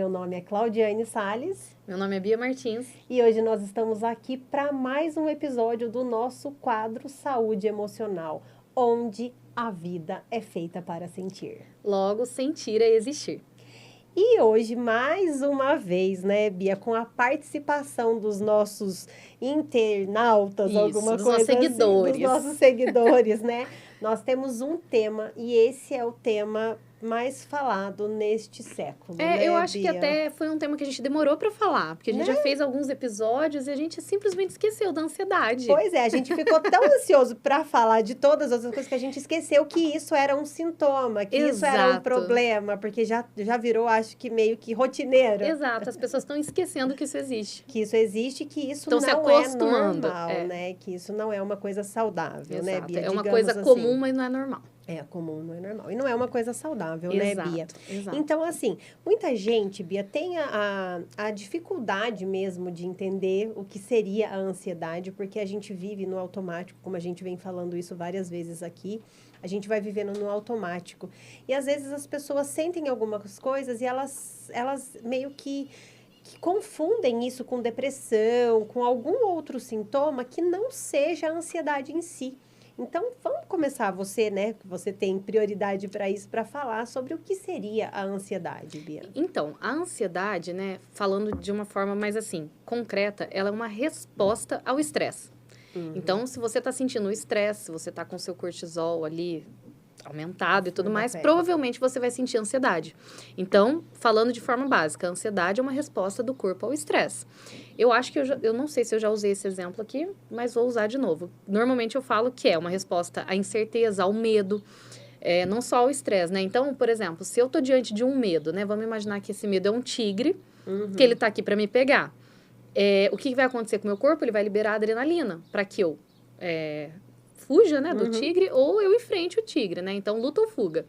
meu nome é Claudiane Salles. Meu nome é Bia Martins. E hoje nós estamos aqui para mais um episódio do nosso quadro Saúde Emocional, onde a vida é feita para sentir. Logo, sentir é existir. E hoje, mais uma vez, né, Bia, com a participação dos nossos internautas, Isso, alguma dos coisa nossos seguidores. Assim, dos nossos seguidores, né? Nós temos um tema e esse é o tema mais falado neste século, né, eu acho Bia? que até foi um tema que a gente demorou pra falar, porque a gente já fez alguns episódios e a gente simplesmente esqueceu da ansiedade. Pois é, a gente ficou tão ansioso para falar de todas as outras coisas que a gente esqueceu que isso era um sintoma, que isso era um problema, porque já virou, acho que meio que rotineiro. Exato, as pessoas estão esquecendo que isso existe. Que isso existe, que isso não se acostumando, é normal, né? Que isso não é uma coisa saudável, Exato. né, Bia? É uma Digamos coisa assim. comum, mas não é normal. É comum, não é normal. E não é uma coisa saudável, Exato, né, Bia? Exato. Então, assim, muita gente, Bia, tem a dificuldade mesmo de entender o que seria a ansiedade, porque a gente vive no automático, como a gente vem falando isso várias vezes aqui, a gente vai vivendo no automático. E às vezes as pessoas sentem algumas coisas e elas meio que confundem isso com depressão, com algum outro sintoma que não seja a ansiedade em si. Então, vamos começar você, né? Que você tem prioridade para isso, para falar sobre o que seria a ansiedade, Bia. Então, a ansiedade, né, falando de uma forma mais assim, concreta, ela é uma resposta ao estresse. Então, se você está sentindo o estresse, se você está com seu cortisol ali aumentado e tudo mais, provavelmente você vai sentir ansiedade. Então, falando de forma básica, a ansiedade é uma resposta do corpo ao estresse. Eu acho que eu não sei se eu já usei esse exemplo aqui, mas vou usar de novo. Normalmente eu falo que é uma resposta à incerteza, ao medo, não só ao estresse, né? Então, por exemplo, se eu tô diante de um medo, né? Vamos imaginar que esse medo é um tigre, que ele tá aqui para me pegar. O que vai acontecer com o meu corpo? Ele vai liberar adrenalina para que eu fuja, né, do tigre, ou eu enfrente o tigre, né? Então, luta ou fuga.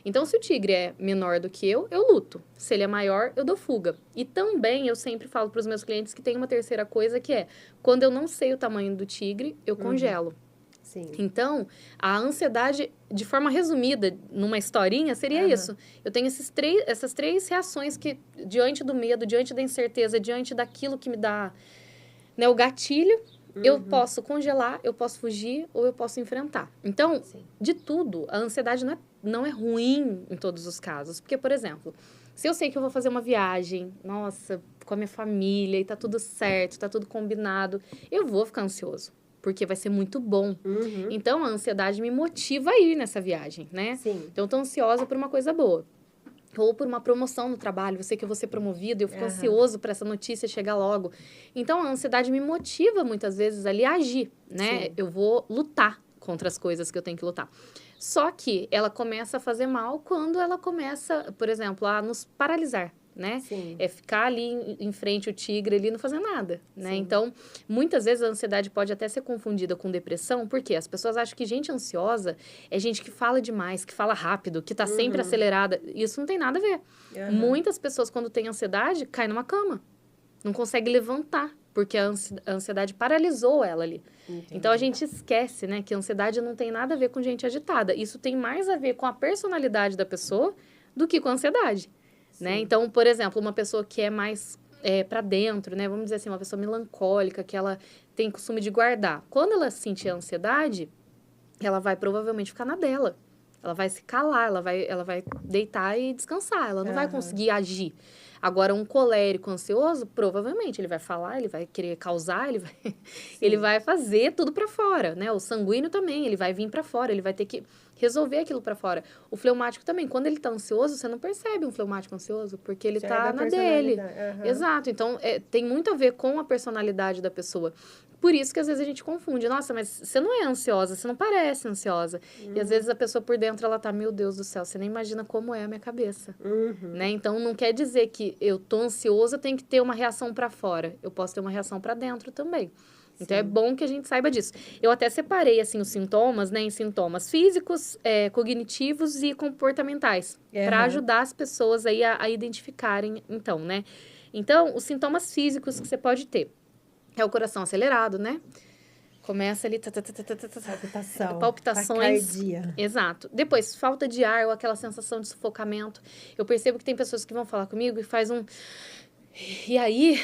Então, se o tigre é menor do que eu luto. Se ele é maior, eu dou fuga. E também, eu sempre falo para os meus clientes que tem uma terceira coisa que é, quando eu não sei o tamanho do tigre, eu congelo. Sim. Então, a ansiedade, de forma resumida, numa historinha, seria isso. Eu tenho essas três reações que, diante do medo, diante da incerteza, diante daquilo que me dá, né, o gatilho, eu posso congelar, eu posso fugir ou eu posso enfrentar. Então, de tudo, a ansiedade não é ruim em todos os casos. Porque, por exemplo, se eu sei que eu vou fazer uma viagem, nossa, com a minha família e tá tudo certo, tá tudo combinado, eu vou ficar ansioso. Porque vai ser muito bom. Então, a ansiedade me motiva a ir nessa viagem, né? Sim. Então, eu tô ansiosa por uma coisa boa. Ou por uma promoção no trabalho, eu sei que eu vou ser promovido, eu fico ansioso para essa notícia chegar logo. Então, a ansiedade me motiva, muitas vezes, ali a agir, né? Sim. Eu vou lutar contra as coisas que eu tenho que lutar. Só que ela começa a fazer mal quando ela começa, por exemplo, a nos paralisar, né? Sim. É ficar ali em frente ao tigre ali e não fazer nada, né? Então, muitas vezes a ansiedade pode até ser confundida com depressão, porque as pessoas acham que gente ansiosa é gente que fala demais, que fala rápido, que tá sempre acelerada. Isso não tem nada a ver. Muitas pessoas, quando têm ansiedade, caem numa cama. Não conseguem levantar, porque a ansiedade paralisou ela ali. Entendi. Então, a gente esquece, né, que a ansiedade não tem nada a ver com gente agitada. Isso tem mais a ver com a personalidade da pessoa do que com a ansiedade. Né? Então, por exemplo, uma pessoa que é mais para dentro, né? Vamos dizer assim, uma pessoa melancólica, que ela tem costume de guardar. Quando ela sentir ansiedade, ela vai provavelmente ficar na dela. Ela vai se calar, ela vai deitar e descansar. Ela não vai conseguir agir. Agora, um colérico ansioso, provavelmente, ele vai falar, ele vai querer causar, ele vai fazer tudo para fora, né? O sanguíneo também, ele vai vir para fora, ele vai ter que resolver aquilo para fora. O fleumático também, quando ele tá ansioso, você não percebe um fleumático ansioso, porque ele tá na dele. Exato, então tem muito a ver com a personalidade da pessoa. Por isso que às vezes a gente confunde. Nossa, mas você não é ansiosa, você não parece ansiosa. E às vezes a pessoa por dentro, ela tá, meu Deus do céu, você nem imagina como é a minha cabeça. Né? Então, não quer dizer que eu tô ansiosa, eu tenho que ter uma reação para fora. Eu posso ter uma reação para dentro também. Então, é bom que a gente saiba disso. Eu até separei, assim, os sintomas, né? Em sintomas físicos, cognitivos e comportamentais. Para ajudar as pessoas aí a identificarem, então, né? Então, os sintomas físicos que você pode ter. É o coração acelerado, né? Começa ali... Palpitação. Palpitações. Taquicardia. Exato. Depois, falta de ar ou aquela sensação de sufocamento. Eu percebo que tem pessoas que vão falar comigo e faz um... E aí,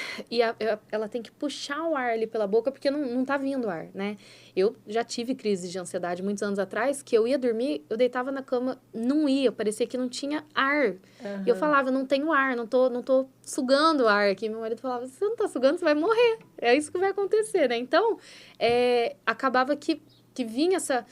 ela tem que puxar o ar ali pela boca, porque não tá vindo ar, né? Eu já tive crise de ansiedade muitos anos atrás, que eu ia dormir, eu deitava na cama, não ia, parecia que não tinha ar. E eu falava, não tenho ar, não tô sugando ar aqui. Meu marido falava, você não tá sugando, você vai morrer. É isso que vai acontecer, né? Então, acabava que vinha essa...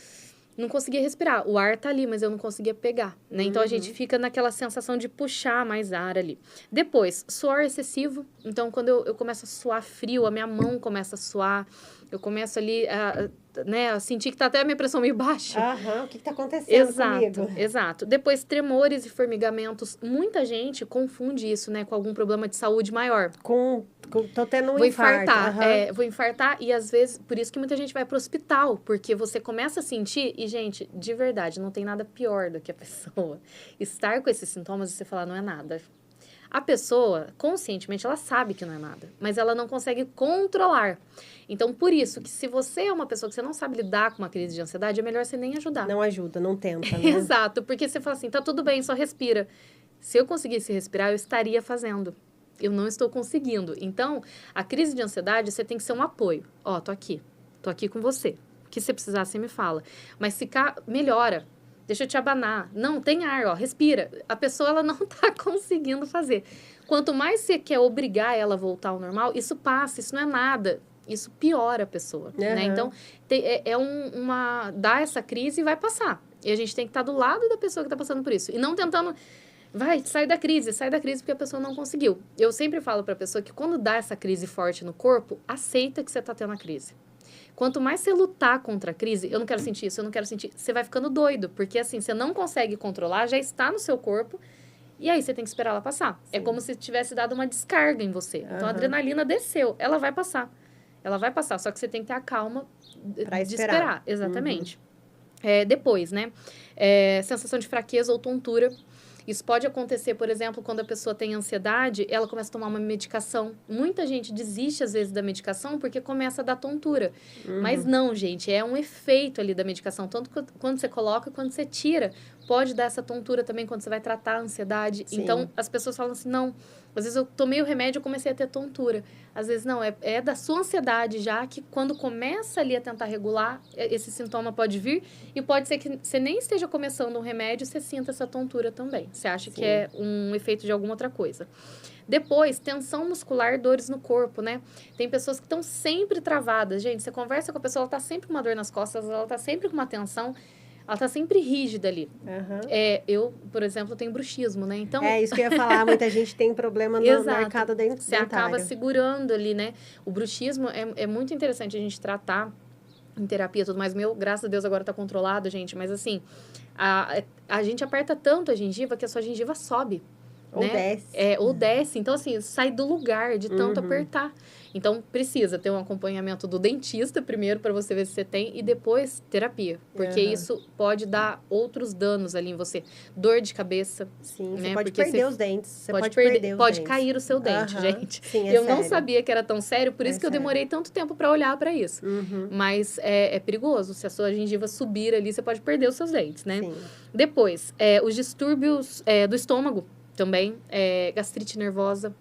Não conseguia respirar. O ar tá ali, mas eu não conseguia pegar, né? Então, a gente fica naquela sensação de puxar mais ar ali. Depois, suor excessivo. Então, quando eu começo a suar frio, a minha mão começa a suar. Eu começo ali a sentir que tá até a minha pressão meio baixa. O que tá acontecendo comigo? Exato. Depois, tremores e formigamentos. Muita gente confunde isso, né? Com algum problema de saúde maior. Tô tendo um Vou infarto. infartar. Vou infartar e, às vezes, por isso que muita gente vai pro hospital. Porque você começa a sentir... E, gente, de verdade, não tem nada pior do que a pessoa estar com esses sintomas e você falar, não é nada. A pessoa, conscientemente, ela sabe que não é nada, mas ela não consegue controlar. Então, por isso, que se você é uma pessoa que você não sabe lidar com uma crise de ansiedade, é melhor você nem ajudar. Não ajuda, não tenta, né? Exato, porque você fala assim, tá tudo bem, só respira. Se eu conseguisse respirar, eu estaria fazendo. Eu não estou conseguindo. Então, a crise de ansiedade, você tem que ser um apoio. Ó, tô aqui com você. O que você precisar, você me fala. Mas ficar, melhora. Deixa eu te abanar. Não, tem ar, ó, respira. A pessoa, ela não tá conseguindo fazer. Quanto mais você quer obrigar ela a voltar ao normal, isso passa, isso não é nada. Isso piora a pessoa, né? Então, dá essa crise e vai passar. E a gente tem que estar do lado da pessoa que tá passando por isso. E não tentando, sai da crise, porque a pessoa não conseguiu. Eu sempre falo pra pessoa que quando dá essa crise forte no corpo, aceita que você tá tendo a crise. Quanto mais você lutar contra a crise, eu não quero sentir isso, você vai ficando doido. Porque, assim, você não consegue controlar, já está no seu corpo, e aí você tem que esperar ela passar. Sim. É como se tivesse dado uma descarga em você. Então, a adrenalina desceu, ela vai passar. Só que você tem que ter a calma de esperar. Exatamente. Depois, né? Sensação de fraqueza ou tontura. Isso pode acontecer, por exemplo, quando a pessoa tem ansiedade, ela começa a tomar uma medicação. Muita gente desiste, às vezes, da medicação porque começa a dar tontura. Mas não, gente, é um efeito ali da medicação. Tanto quando você coloca, quando você tira. Pode dar essa tontura também quando você vai tratar a ansiedade. Sim. Então, as pessoas falam assim, não, às vezes eu tomei o remédio e comecei a ter tontura. Às vezes não, é da sua ansiedade já, que quando começa ali a tentar regular, esse sintoma pode vir. E pode ser que você nem esteja começando um remédio, você sinta essa tontura também. Você acha Sim. que é um efeito de alguma outra coisa. Depois, tensão muscular, dores no corpo, né? Tem pessoas que estão sempre travadas. Gente, você conversa com a pessoa, ela tá sempre com uma dor nas costas, ela tá sempre com uma tensão. Ela tá sempre rígida ali. Eu, por exemplo, tenho bruxismo, né? Então... É isso que eu ia falar. Muita gente tem problema no arcado dentário. Você acaba segurando ali, né? O bruxismo é muito interessante a gente tratar em terapia e tudo mais. Graças a Deus, agora tá controlado, gente. Mas, assim, a gente aperta tanto a gengiva que a sua gengiva sobe. Ou né? desce. Ou desce. Então, assim, sai do lugar de tanto apertar. Então, precisa ter um acompanhamento do dentista primeiro para você ver se você tem e depois terapia. Porque isso pode dar outros danos ali em você. Dor de cabeça. Sim, né? Você pode perder os dentes. Você pode pode cair o seu dente, gente. Sim, eu não sabia que era tão sério, por isso que eu demorei tanto tempo para olhar para isso. Mas é perigoso. Se a sua gengiva subir ali, você pode perder os seus dentes, né? Sim. Depois, os distúrbios do estômago também. Gastrite nervosa.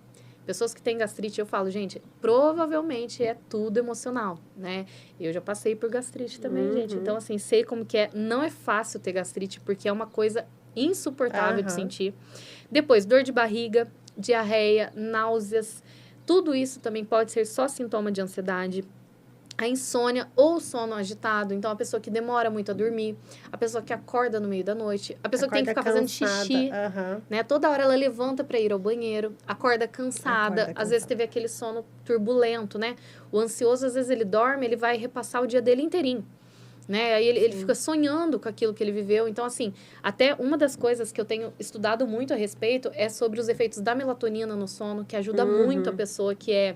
Pessoas que têm gastrite, eu falo, gente, provavelmente é tudo emocional, né? Eu já passei por gastrite também, gente. Então, assim, sei como que é. Não é fácil ter gastrite, porque é uma coisa insuportável de sentir. Depois, dor de barriga, diarreia, náuseas. Tudo isso também pode ser só sintoma de ansiedade. A insônia ou sono agitado. Então, a pessoa que demora muito a dormir. A pessoa que acorda no meio da noite. A pessoa que tem que ficar fazendo xixi. Né? Toda hora ela levanta para ir ao banheiro. Acorda cansada. Às vezes teve aquele sono turbulento, né? O ansioso, às vezes, ele dorme, ele vai repassar o dia dele inteirinho. Né? Aí ele fica sonhando com aquilo que ele viveu. Então, assim, até uma das coisas que eu tenho estudado muito a respeito é sobre os efeitos da melatonina no sono, que ajuda muito a pessoa que é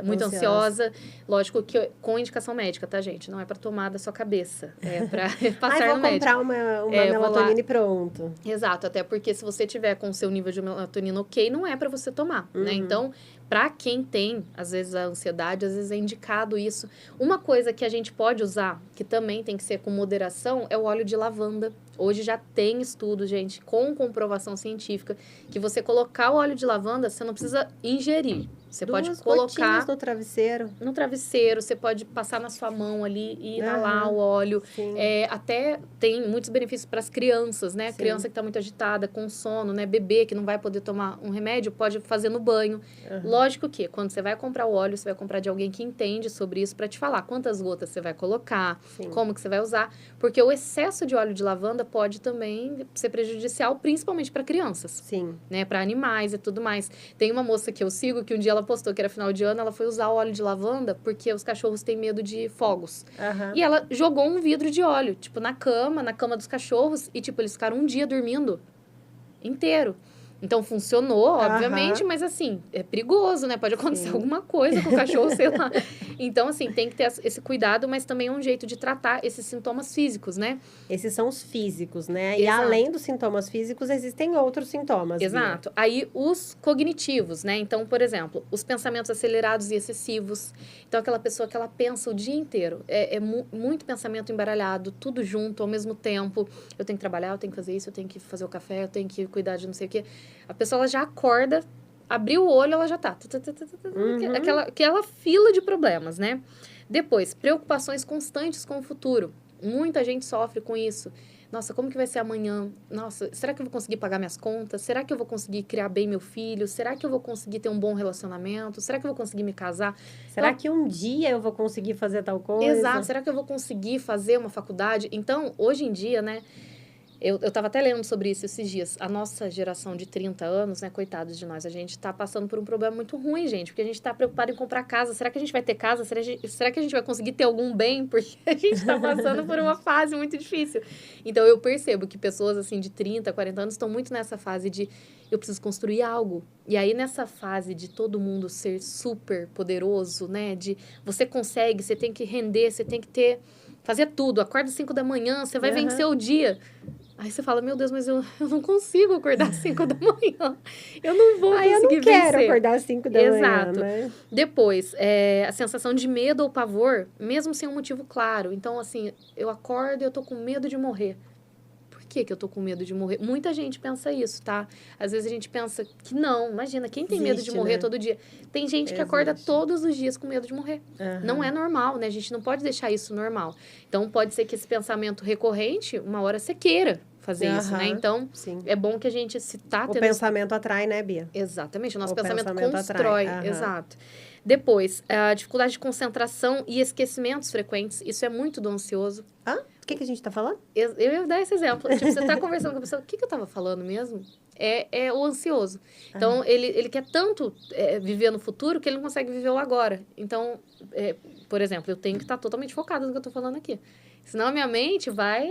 muito ansiosa. Lógico que com indicação médica, tá, gente? Não é para tomar da sua cabeça. É para passar no médico. Comprar uma melatonina e pronto. Exato. Até porque se você tiver com o seu nível de melatonina ok, não é para você tomar, né? Então, Para quem tem, às vezes, a ansiedade, às vezes é indicado isso. Uma coisa que a gente pode usar, que também tem que ser com moderação, é o óleo de lavanda. Hoje já tem estudo, gente, com comprovação científica, que você colocar o óleo de lavanda, você não precisa ingerir. Você pode colocar no travesseiro. No travesseiro, você pode passar na sua mão ali e inalar o óleo. Até tem muitos benefícios para as crianças, né? Sim. Criança que está muito agitada, com sono, né? Bebê que não vai poder tomar um remédio, pode fazer no banho. Lógico que quando você vai comprar o óleo, você vai comprar de alguém que entende sobre isso para te falar quantas gotas você vai colocar, como que você vai usar. Porque o excesso de óleo de lavanda pode também ser prejudicial, principalmente para crianças. Sim. Né? Para animais e tudo mais. Tem uma moça que eu sigo que um dia ela postou que era final de ano, ela foi usar o óleo de lavanda porque os cachorros têm medo de fogos. E ela jogou um vidro de óleo, tipo, na cama dos cachorros, e, tipo, eles ficaram um dia dormindo inteiro. Então, funcionou, obviamente, mas, assim, é perigoso, né? Pode acontecer alguma coisa com o cachorro, sei lá. Então, assim, tem que ter esse cuidado, mas também é um jeito de tratar esses sintomas físicos, né? Esses são os físicos, né? Exato. E além dos sintomas físicos, existem outros sintomas. Exato. Bia. Aí, os cognitivos, né? Então, por exemplo, os pensamentos acelerados e excessivos. Então, aquela pessoa que ela pensa o dia inteiro. Muito pensamento embaralhado, tudo junto, ao mesmo tempo. Eu tenho que trabalhar, eu tenho que fazer isso, eu tenho que fazer o café, eu tenho que cuidar de não sei o quê. A pessoa ela já acorda, abriu o olho, ela já tá. Aquela fila de problemas, né? Depois, preocupações constantes com o futuro. Muita gente sofre com isso. Nossa, como que vai ser amanhã? Nossa, será que eu vou conseguir pagar minhas contas? Será que eu vou conseguir criar bem meu filho? Será que eu vou conseguir ter um bom relacionamento? Será que eu vou conseguir me casar? Será que um dia eu vou conseguir fazer tal coisa? Exato. Será que eu vou conseguir fazer uma faculdade? Então, hoje em dia, né? Eu estava até lendo sobre isso esses dias. A nossa geração de 30 anos, né? Coitados de nós. A gente está passando por um problema muito ruim, gente. Porque a gente está preocupado em comprar casa. Será que a gente vai ter casa? Será que a gente vai conseguir ter algum bem? Porque a gente está passando por uma fase muito difícil. Então, eu percebo que pessoas, assim, de 30, 40 anos estão muito nessa fase de eu preciso construir algo. E aí, nessa fase de todo mundo ser super poderoso, né? De você consegue, você tem que render, você tem que ter... Fazer tudo. Acorda às 5 da manhã, você vai vencer o dia. Aí você fala, meu Deus, mas eu não consigo acordar às 5 da manhã. Eu não vou conseguir vencer. Eu não quero acordar às 5 da manhã. Exato. Né? Depois, a sensação de medo ou pavor, mesmo sem um motivo claro. Então, assim, eu acordo e eu tô com medo de morrer. Por que eu tô com medo de morrer? Muita gente pensa isso, tá? Às vezes a gente pensa que não. Imagina, quem tem medo de morrer todo dia? Tem gente que acorda todos os dias com medo de morrer. Não é normal, né? A gente não pode deixar isso normal. Então, pode ser que esse pensamento recorrente, uma hora você queira fazer isso, né? Então, é bom que a gente se tá tendo... O pensamento atrai, né, Bia? Exatamente. O nosso pensamento constrói. Exato. Depois, a dificuldade de concentração e esquecimentos frequentes. Isso é muito do ansioso. O que a gente tá falando? Eu ia dar esse exemplo. Tipo, você tá conversando com a pessoa, o que eu tava falando mesmo? É o ansioso. Então, ele quer tanto viver no futuro que ele não consegue viver o agora. Então, por exemplo, eu tenho que estar totalmente focada no que eu tô falando aqui. Senão, a minha mente vai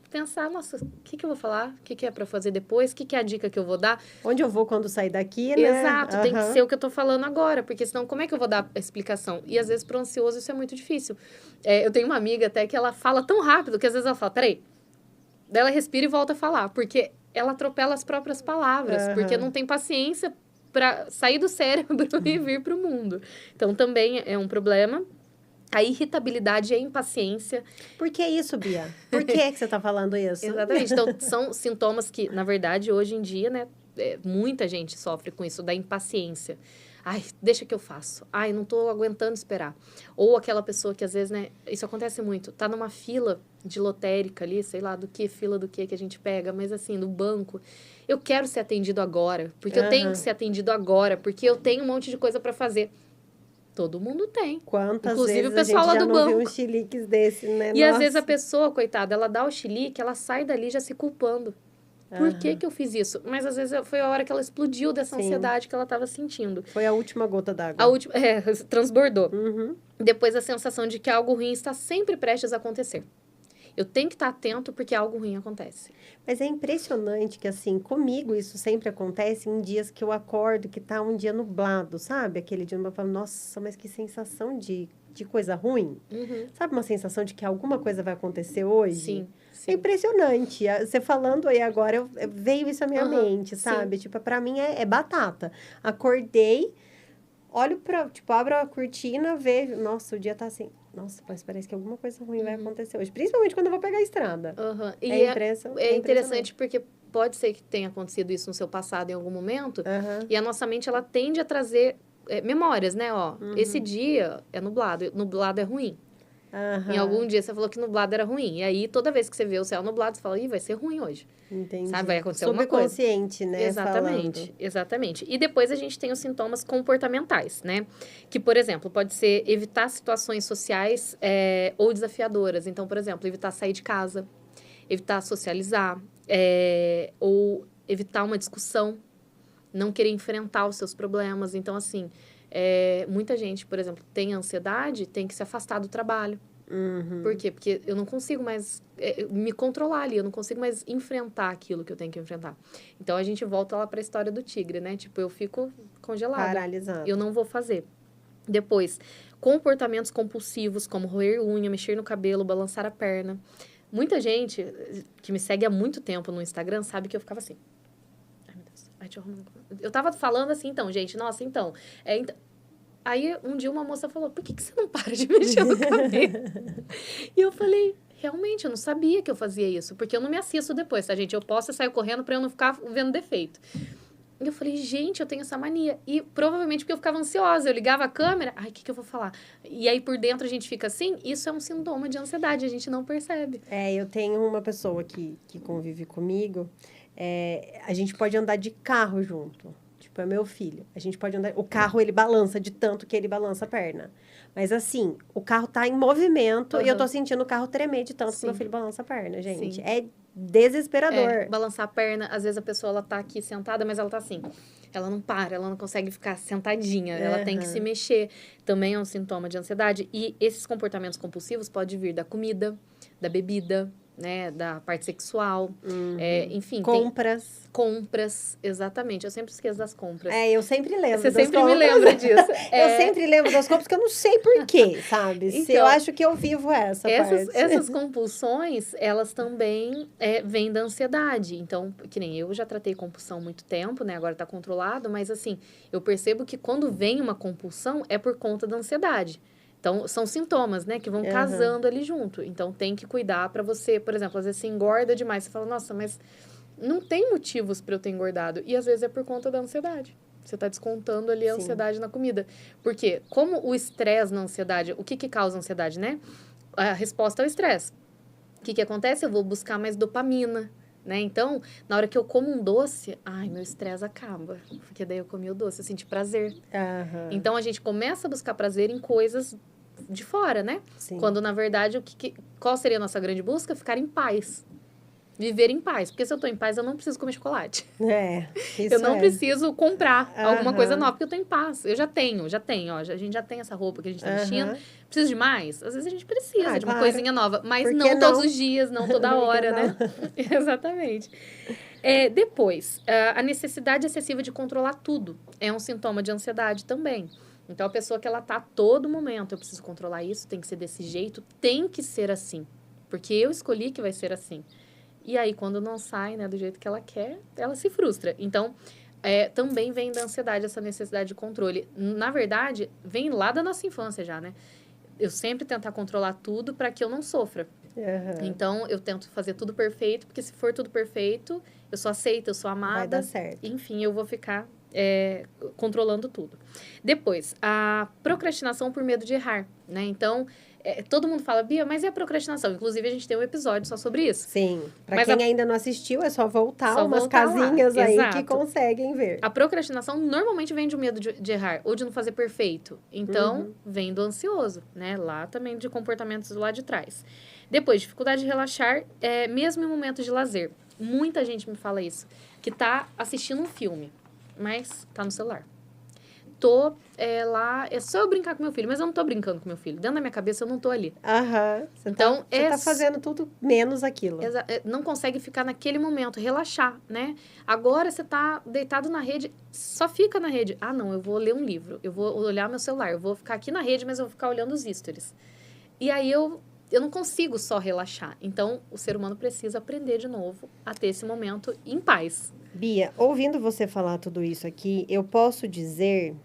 pensar, nossa, o que eu vou falar? O que é para fazer depois? O que é a dica que eu vou dar? Onde eu vou quando sair daqui, né? Exato, tem que ser o que eu tô falando agora, porque senão como é que eu vou dar a explicação? E às vezes pro ansioso isso é muito difícil. Eu tenho uma amiga até que ela fala tão rápido que às vezes ela fala, peraí, daí ela respira e volta a falar, porque ela atropela as próprias palavras, porque não tem paciência para sair do cérebro e vir pro mundo. Então também é um problema. A irritabilidade e a impaciência. Por que isso, Bia? Por que você está falando isso? Exatamente. Então, são sintomas que, na verdade, hoje em dia, né, muita gente sofre com isso, da impaciência. Ai, deixa que eu faço. Ai, não estou aguentando esperar. Ou aquela pessoa que, às vezes, né, isso acontece muito, tá numa fila de lotérica ali, sei lá, fila do que a gente pega, mas assim, no banco. Eu quero ser atendido agora, porque eu tenho que ser atendido agora, porque eu tenho um monte de coisa para fazer. Todo mundo tem. Quantas inclusive vezes o pessoal lá do banco. Viu uns chiliques desse, né? E às vezes a pessoa, coitada, ela dá o chilique, ela sai dali já se culpando. Por que eu fiz isso? Mas às vezes foi a hora que ela explodiu dessa ansiedade que ela estava sentindo. Foi a última gota d'água. A última, transbordou. Depois a sensação de que algo ruim está sempre prestes a acontecer. Eu tenho que estar atento porque algo ruim acontece. Mas é impressionante que, assim, comigo isso sempre acontece em dias que eu acordo, que tá um dia nublado, sabe? Aquele dia eu falo, nossa, mas que sensação de coisa ruim. Sabe uma sensação de que alguma coisa vai acontecer hoje? Sim. É impressionante. Você falando aí agora, veio isso à minha mente, sabe? Sim. Tipo, pra mim é batata. Acordei... olho tipo, abro a cortina, vejo, nossa, o dia tá assim, nossa, mas parece que alguma coisa ruim vai acontecer hoje. Principalmente quando eu vou pegar a estrada. Uhum. E É é interessante porque pode ser que tenha acontecido isso no seu passado em algum momento, Uhum. e a nossa mente, ela tende a trazer memórias, né? Ó, esse dia é nublado é ruim. Uhum. Em algum dia você falou que nublado era ruim. E aí, toda vez que você vê o céu nublado, você fala, ih, vai ser ruim hoje. Entendi. Sabe? Vai acontecer alguma coisa. Subconsciente, né? Exatamente, falando. exatamente. E depois a gente tem os sintomas comportamentais, né? Que, por exemplo, pode ser evitar situações sociais ou desafiadoras. Então, por exemplo, evitar sair de casa, evitar socializar, ou evitar uma discussão, não querer enfrentar os seus problemas. Então, assim, muita gente, por exemplo, tem ansiedade, tem que se afastar do trabalho. Uhum. Por quê? Porque eu não consigo mais me controlar ali, eu não consigo mais enfrentar aquilo que eu tenho que enfrentar. Então, a gente volta lá para a história do tigre, né? Tipo, eu fico congelada. Paralisado. Eu não vou fazer. Depois, comportamentos compulsivos, como roer unha, mexer no cabelo, balançar a perna. Muita gente que me segue há muito tempo no Instagram sabe que eu ficava assim. Ai, meu Deus. Ai, deixa eu arrumar. Eu tava falando assim, então, gente, nossa, então. Aí, um dia, uma moça falou, por que você não para de mexer no cabelo? E eu falei, realmente, eu não sabia que eu fazia isso. Porque eu não me assisto depois, tá, gente? Eu posso sair correndo pra eu não ficar vendo defeito. E eu falei, gente, eu tenho essa mania. E provavelmente porque eu ficava ansiosa. Eu ligava a câmera, ai, o que eu vou falar? E aí, por dentro, a gente fica assim. Isso é um sintoma de ansiedade, a gente não percebe. Eu tenho uma pessoa que convive comigo. A gente pode andar de carro junto. Tipo, é meu filho. A gente pode andar... O carro, ele balança de tanto que ele balança a perna. Mas, assim, o carro tá em movimento e eu tô sentindo o carro tremer de tanto que meu filho balança a perna, gente. Sim. É desesperador. Balançar a perna, às vezes a pessoa, ela tá aqui sentada, mas ela tá assim. Ela não para, ela não consegue ficar sentadinha. Ela tem que se mexer. Também é um sintoma de ansiedade. E esses comportamentos compulsivos podem vir da comida, da bebida, né, da parte sexual, enfim. Compras, exatamente. Eu sempre esqueço das compras. Eu sempre lembro Você das sempre compras. me lembra disso. Eu sempre lembro das compras, porque eu não sei porquê, sabe? Então, Se eu acho que eu vivo essa parte. Essas compulsões, elas também vêm da ansiedade. Então, que nem eu já tratei compulsão há muito tempo, né? Agora tá controlado, mas assim, eu percebo que quando vem uma compulsão, é por conta da ansiedade. Então, são sintomas, né, que vão casando ali junto. Então, tem que cuidar para você, por exemplo, às vezes você engorda demais, você fala, nossa, mas não tem motivos para eu ter engordado. E às vezes é por conta da ansiedade. Você está descontando ali a ansiedade na comida. Porque, como o estresse na ansiedade, o que causa ansiedade, né? A resposta ao estresse. O que acontece? Eu vou buscar mais dopamina, né? Então, na hora que eu como um doce, ai, meu estresse acaba. Porque daí eu comi o doce, eu senti prazer. Então, a gente começa a buscar prazer em coisas de fora, né? Sim. Quando, na verdade, qual seria a nossa grande busca? Ficar em paz. Viver em paz. Porque se eu tô em paz, eu não preciso comer chocolate. Isso eu não preciso comprar alguma coisa nova, porque eu tô em paz. Eu já tenho, ó. A gente já tem essa roupa que a gente tá vestindo. Preciso de mais? Às vezes a gente precisa de uma coisinha nova. Mas não todos os dias, não toda hora, né? Exatamente. Depois, a necessidade excessiva de controlar tudo é um sintoma de ansiedade também. Então, a pessoa que ela tá a todo momento, eu preciso controlar isso, tem que ser desse jeito, tem que ser assim. Porque eu escolhi que vai ser assim. E aí, quando não sai, né, do jeito que ela quer, ela se frustra. Então, também vem da ansiedade essa necessidade de controle. Na verdade, vem lá da nossa infância já, né? Eu sempre tentar controlar tudo para que eu não sofra. Então, eu tento fazer tudo perfeito, porque se for tudo perfeito, eu sou aceita, eu sou amada. Vai dar certo. Enfim, eu vou ficar controlando tudo. Depois, a procrastinação por medo de errar, né? Então, todo mundo fala, Bia, mas e a procrastinação? Inclusive, a gente tem um episódio só sobre isso. Sim. Para quem ainda não assistiu, é só voltar umas voltar casinhas lá. aí Exato. que conseguem ver. A procrastinação normalmente vem de um medo de errar ou de não fazer perfeito. Então, vem do ansioso, né? Lá também de comportamentos lá de trás. Depois, dificuldade de relaxar, mesmo em momentos de lazer. Muita gente me fala isso. Que tá assistindo um filme, mas tá no celular. Tô lá, é só eu brincar com meu filho, mas eu não tô brincando com meu filho. Dentro da minha cabeça, eu não tô ali. Então, você tá fazendo tudo menos aquilo. Não consegue ficar naquele momento, relaxar, né? Agora você tá deitado na rede, só fica na rede. Ah, não, eu vou ler um livro, eu vou olhar meu celular, eu vou ficar aqui na rede, mas eu vou ficar olhando os stories. E aí eu não consigo só relaxar. Então, o ser humano precisa aprender de novo a ter esse momento em paz. Bia, ouvindo você falar tudo isso aqui, eu posso dizer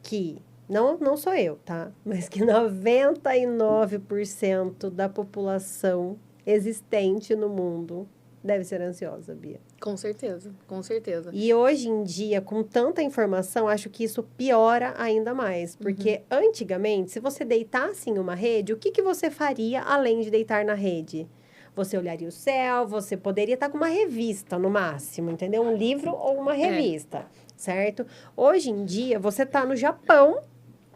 que, não sou eu, tá? Mas que 99% da população existente no mundo deve ser ansiosa, Bia. Com certeza, com certeza. E hoje em dia, com tanta informação, acho que isso piora ainda mais. Porque antigamente, se você deitasse em uma rede, o que você faria além de deitar na rede? Você olharia o céu, você poderia estar com uma revista no máximo, entendeu? Um livro ou uma revista, certo? Hoje em dia, você está no Japão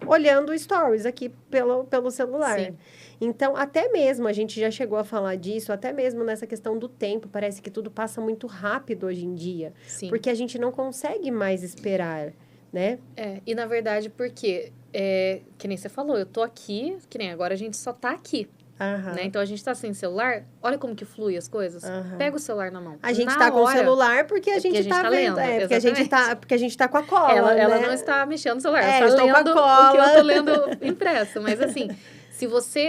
olhando stories aqui pelo celular. Sim. Então, até mesmo, a gente já chegou a falar disso, até mesmo nessa questão do tempo, parece que tudo passa muito rápido hoje em dia. Sim. Porque a gente não consegue mais esperar, né? E na verdade, porque, que nem você falou, eu tô aqui, que nem agora a gente só tá aqui. Né? Então, a gente tá sem celular, olha como que flui as coisas. Pega o celular na mão. A gente tá com o celular porque a gente tá vendo. Lendo, porque a gente tá com a cola, ela né? não está mexendo no celular, ela está lendo com a cola. O que eu tô lendo impresso. Mas assim,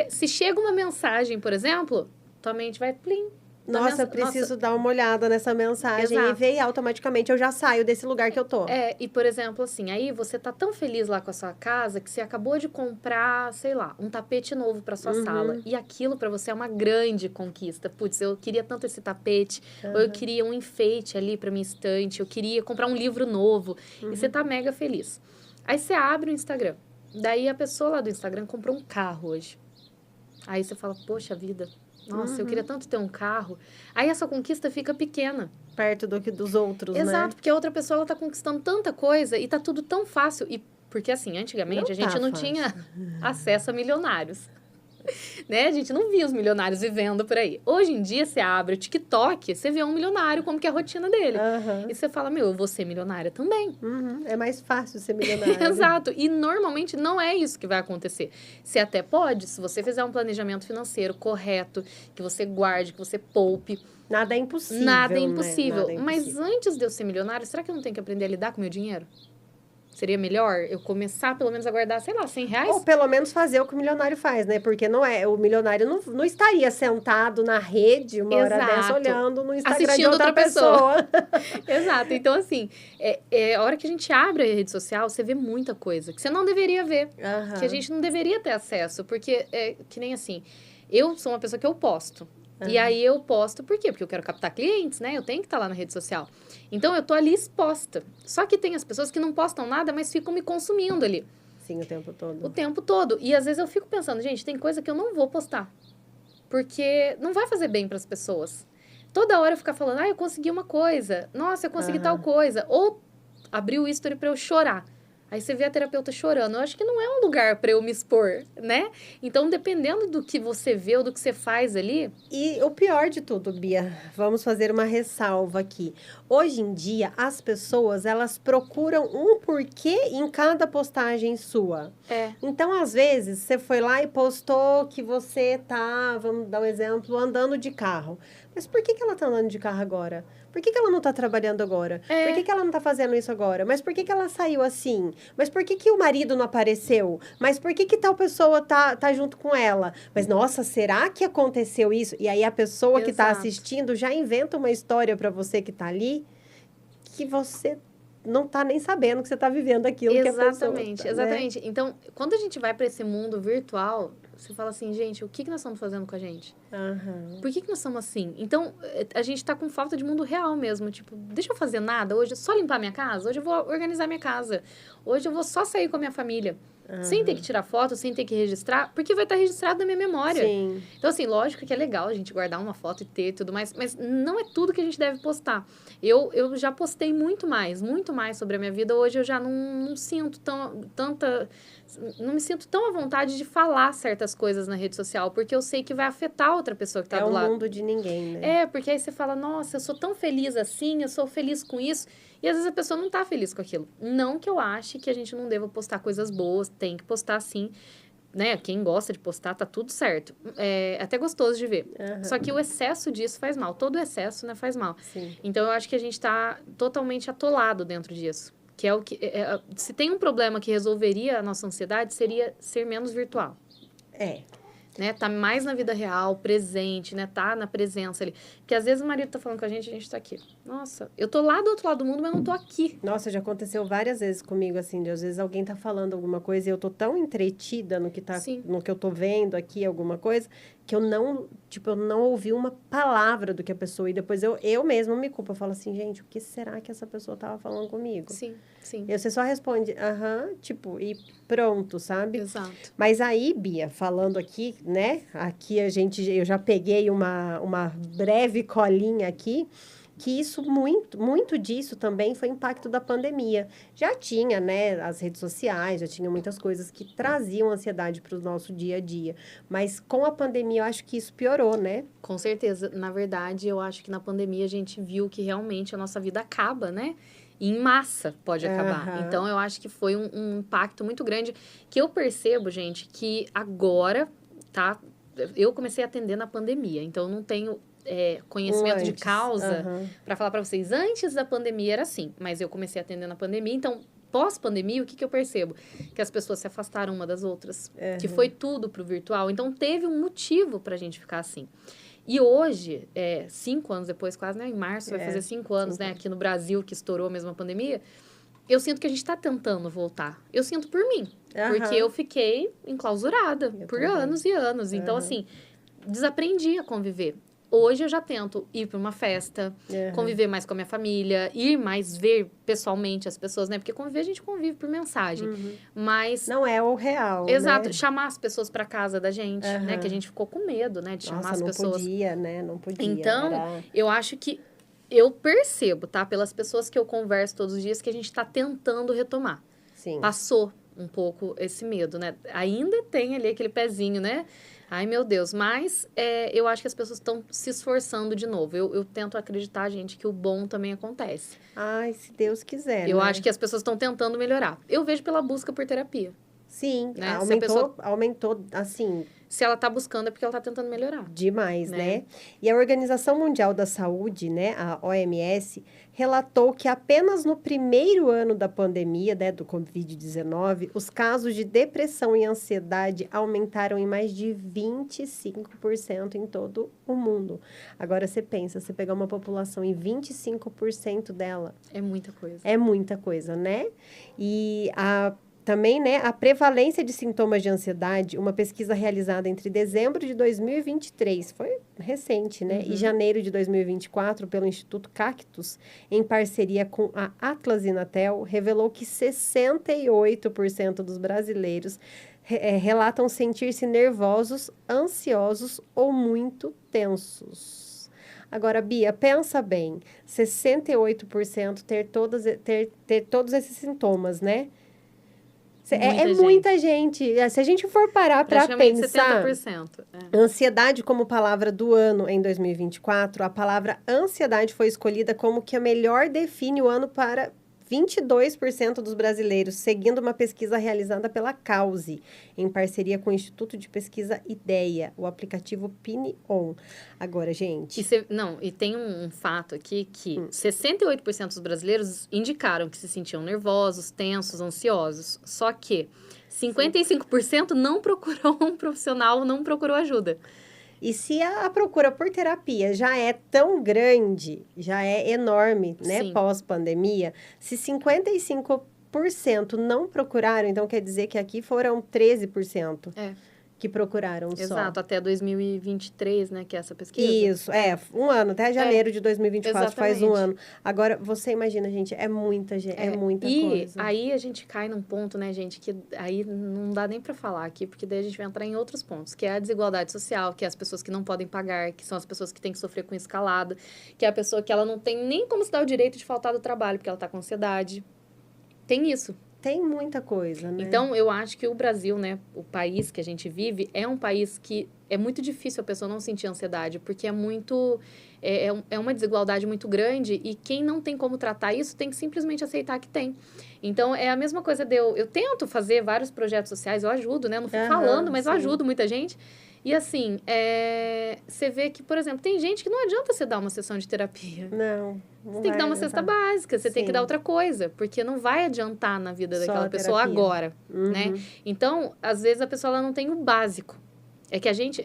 se chega uma mensagem, por exemplo, tua mente vai plim. Nossa, eu preciso dar uma olhada nessa mensagem. Exato. E ver, e automaticamente eu já saio desse lugar que eu tô. E por exemplo, assim, aí você tá tão feliz lá com a sua casa que você acabou de comprar, sei lá, um tapete novo pra sua sala. E aquilo pra você é uma grande conquista. Putz, eu queria tanto esse tapete, ou eu queria um enfeite ali pra minha estante, eu queria comprar um livro novo. E você tá mega feliz. Aí você abre o Instagram. Daí a pessoa lá do Instagram comprou um carro hoje. Aí você fala, poxa vida... Nossa, eu queria tanto ter um carro. Aí essa conquista fica pequena. Perto dos outros, né? Exato, porque a outra pessoa, ela tá conquistando tanta coisa e tá tudo tão fácil. E porque, assim, antigamente a gente não tinha acesso a milionários. Né? A gente não via os milionários vivendo por aí. Hoje em dia, você abre o TikTok, você vê um milionário, como que é a rotina dele. E você fala, eu vou ser milionária também. É mais fácil ser milionária. Exato. E normalmente não é isso que vai acontecer. Você até pode, se você fizer um planejamento financeiro correto, que você guarde, que você poupe. Nada é impossível. Nada é impossível. Né? Nada é impossível. Mas antes de eu ser milionária, será que eu não tenho que aprender a lidar com o meu dinheiro? Seria melhor eu começar, pelo menos, a guardar, sei lá, R$100? Ou pelo menos fazer o que o milionário faz, né? Porque o milionário não estaria sentado na rede uma hora dessa olhando no Instagram assistindo de outra pessoa. Exato. Então, assim, a hora que a gente abre a rede social, você vê muita coisa que você não deveria ver. Que a gente não deveria ter acesso. Porque, que nem assim, eu sou uma pessoa que eu posto. E aí eu posto, por quê? Porque eu quero captar clientes, né? Eu tenho que estar lá na rede social. Então, eu tô ali exposta. Só que tem as pessoas que não postam nada, mas ficam me consumindo ali. Sim, o tempo todo. O tempo todo. E às vezes eu fico pensando, gente, tem coisa que eu não vou postar. Porque não vai fazer bem para as pessoas. Toda hora eu ficar falando, eu consegui uma coisa. Nossa, eu consegui tal coisa. Ou abrir o history para eu chorar. Aí você vê a terapeuta chorando. Eu acho que não é um lugar para eu me expor, né? Então, dependendo do que você vê ou do que você faz ali... E o pior de tudo, Bia, vamos fazer uma ressalva aqui. Hoje em dia, as pessoas, elas procuram um porquê em cada postagem sua. Então, às vezes, você foi lá e postou que você tá, vamos dar um exemplo, andando de carro. Mas por que ela tá andando de carro agora? Por que ela não tá trabalhando agora? Por que ela não tá fazendo isso agora? Mas por que ela saiu assim? Mas por que o marido não apareceu? Mas por que tal pessoa tá junto com ela? Mas, nossa, será que aconteceu isso? E aí a pessoa que tá assistindo já inventa uma história para você que tá ali que você não tá nem sabendo que você tá vivendo aquilo que a pessoa tá, Exatamente. Então, quando a gente vai para esse mundo virtual, você fala assim, gente, o que nós estamos fazendo com a gente? Por que nós somos assim? Então, a gente tá com falta de mundo real mesmo. Tipo, deixa eu fazer nada hoje, só limpar minha casa? Hoje eu vou organizar minha casa. Hoje eu vou só sair com a minha família. Sem ter que tirar foto, sem ter que registrar, porque vai estar registrado na minha memória. Sim. Então, assim, lógico que é legal a gente guardar uma foto e ter tudo mais, mas não é tudo que a gente deve postar. Eu já postei muito mais sobre a minha vida. Hoje eu já não sinto não me sinto tão à vontade de falar certas coisas na rede social, porque eu sei que vai afetar outra pessoa que tá do lado. É o mundo de ninguém, né? Porque aí você fala, nossa, eu sou tão feliz assim, eu sou feliz com isso. E às vezes a pessoa não tá feliz com aquilo. Não que eu ache que a gente não deva postar coisas boas, tem que postar sim, né? Quem gosta de postar, tá tudo certo. É até gostoso de ver. Só que o excesso disso faz mal. Todo excesso, né, faz mal. Sim. Então, eu acho que a gente tá totalmente atolado dentro disso. Que é o que... se tem um problema que resolveria a nossa ansiedade, seria ser menos virtual. né? Tá mais na vida real, presente, né? Tá na presença ali. Porque às vezes o marido tá falando com a gente tá aqui. Nossa, eu tô lá do outro lado do mundo, mas não tô aqui. Nossa, já aconteceu várias vezes comigo, assim, de às vezes alguém tá falando alguma coisa e eu tô tão entretida Sim. no que eu tô vendo aqui, alguma coisa, que eu não, tipo, eu não ouvi uma palavra do que a pessoa, e depois eu mesma me culpo, eu falo assim, gente, o que será que essa pessoa tava falando comigo? Sim, sim. E você só responde, tipo, e pronto, sabe? Exato. Mas aí, Bia, falando aqui, né? Aqui eu já peguei uma breve colinha aqui, que isso, muito disso também foi impacto da pandemia. Já tinha, né, as redes sociais, já tinha muitas coisas que traziam ansiedade para o nosso dia a dia. Mas com a pandemia, eu acho que isso piorou, né? Com certeza. Na verdade, eu acho que na pandemia a gente viu que realmente a nossa vida acaba, né? E em massa pode acabar. Aham. Então, eu acho que foi um impacto muito grande. Que eu percebo, gente, que agora, tá? Eu comecei a atender na pandemia. Então, eu não tenho conhecimento de Antes. causa Aham. para falar para vocês. Antes da pandemia era assim, mas eu comecei a atender na pandemia. Então, pós-pandemia, o que eu percebo? Que as pessoas se afastaram uma das outras. Que foi tudo pro virtual. Então, teve um motivo pra gente ficar assim. E hoje, 5 anos depois, quase, né? Em março vai fazer 5 anos, né? Aqui no Brasil, que estourou mesmo a pandemia. Eu sinto que a gente está tentando voltar. Eu sinto por mim. Aham. Porque eu fiquei enclausurada por também. anos e anos. Então, Aham. assim, desaprendi a conviver. Hoje eu já tento ir para uma festa, Aham. conviver mais com a minha família, ir mais ver pessoalmente as pessoas, né? Porque conviver a gente convive por mensagem. Mas Não é o real, exato, né? chamar as pessoas para casa da gente, né? Aham. Que a gente ficou com medo, né? De chamar Nossa, as não pessoas. podia, né? Não podia. Então, Era... eu acho que eu percebo, tá? Pelas pessoas que eu converso todos os dias, que a gente tá tentando retomar. Sim. Passou um pouco esse medo, né? Ainda tem ali aquele pezinho, né? Ai, meu Deus. Mas eu acho que as pessoas estão se esforçando de novo. Eu tento acreditar, gente, que o bom também acontece. Ai, se Deus quiser, Eu né? acho que as pessoas estão tentando melhorar. Eu vejo pela busca por terapia. Sim, Né? Se a aumentou, pessoa- aumentou, assim, Se ela tá buscando, é porque ela tá tentando melhorar. demais, Né? né? E a Organização Mundial da Saúde, né, a OMS, relatou que apenas no primeiro ano da pandemia, né, do Covid-19, os casos de depressão e ansiedade aumentaram em mais de 25% em todo o mundo. Agora, você pensa, você pegar uma população e 25% dela, É muita coisa. é muita coisa, né? E também, né, a prevalência de sintomas de ansiedade, uma pesquisa realizada entre dezembro de 2023, foi recente, né, e janeiro de 2024, pelo Instituto Cactus, em parceria com a Atlas Inatel, revelou que 68% dos brasileiros relatam sentir-se nervosos, ansiosos ou muito tensos. Agora, Bia, pensa bem, 68% ter todos esses sintomas, né? Muita gente. Se a gente for parar para Praticamente pensar, 70%. ansiedade como palavra do ano em 2024, a palavra ansiedade foi escolhida como que a melhor define o ano para 22% dos brasileiros, seguindo uma pesquisa realizada pela Cause, em parceria com o Instituto de Pesquisa IDEA, o aplicativo Pinion. Agora, gente... E tem um fato aqui que 68% dos brasileiros indicaram que se sentiam nervosos, tensos, ansiosos. Só que 55% não procurou um profissional, não procurou ajuda. E se a procura por terapia já é tão grande, já é enorme, né, Sim. pós-pandemia, se 55% não procuraram, então quer dizer que aqui foram 13% que procuraram só. Exato, até 2023, né, que é essa pesquisa. Isso, um ano, até janeiro de 2024, faz um ano. Agora, você imagina, gente, é muita gente, é muita coisa. E aí a gente cai num ponto, né, gente, que aí não dá nem para falar aqui, porque daí a gente vai entrar em outros pontos, que é a desigualdade social, que é as pessoas que não podem pagar, que são as pessoas que têm que sofrer com escalada, que é a pessoa que ela não tem nem como se dar o direito de faltar do trabalho, porque ela tá com ansiedade. Tem isso. Tem muita coisa, né? Então, eu acho que o Brasil, né, o país que a gente vive, é um país que é muito difícil a pessoa não sentir ansiedade, porque é muito... É uma desigualdade muito grande e quem não tem como tratar isso tem que simplesmente aceitar que tem. Então, é a mesma coisa de eu tento fazer vários projetos sociais, eu ajudo, né? Não fico falando, mas eu ajudo muita gente. E assim, você vê que, por exemplo, tem gente que não adianta você dar uma sessão de terapia. Não Você tem que dar uma cesta básica, você tem que dar outra coisa, porque não vai adiantar na vida daquela pessoa agora, né? Então, às vezes, a pessoa ela não tem o básico. É que a gente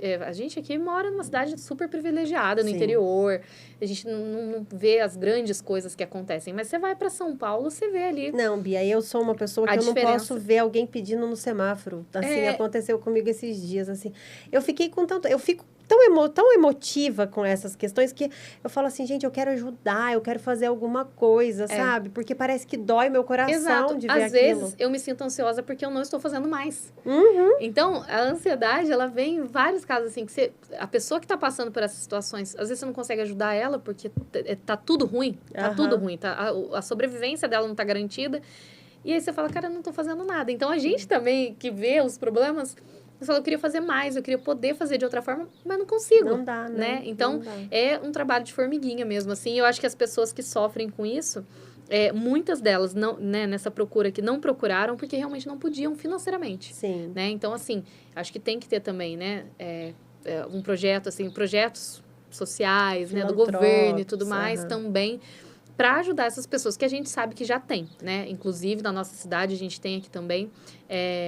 aqui mora numa cidade super privilegiada, no interior. A gente não vê as grandes coisas que acontecem. Mas você vai para São Paulo, você vê ali. Não, Bia, eu sou uma pessoa que eu não posso ver alguém pedindo no semáforo. Assim, aconteceu comigo esses dias, assim. Eu fico tão emotiva com essas questões que eu falo assim, gente, eu quero ajudar, eu quero fazer alguma coisa, sabe? Porque parece que dói meu coração de ver aquilo. Às vezes, eu me sinto ansiosa porque eu não estou fazendo mais. Então, a ansiedade, ela vem em vários casos, assim, que a pessoa que está passando por essas situações, às vezes você não consegue ajudar ela porque tá tudo ruim, tudo ruim, a sobrevivência dela não tá garantida. E aí você fala, cara, eu não estou fazendo nada. Então, a gente também, que vê os problemas... Você fala, eu queria fazer mais, eu queria poder fazer de outra forma, mas não consigo. Não dá, né? Então, é um trabalho de formiguinha mesmo, assim. Eu acho que as pessoas que sofrem com isso, muitas delas, não, né, nessa procura que não procuraram, porque realmente não podiam financeiramente. Sim. Né? Então, assim, acho que tem que ter também, né, um projeto, assim, projetos sociais, né, do governo e tudo mais, também, para ajudar essas pessoas que a gente sabe que já tem, né? Inclusive, na nossa cidade, a gente tem aqui também...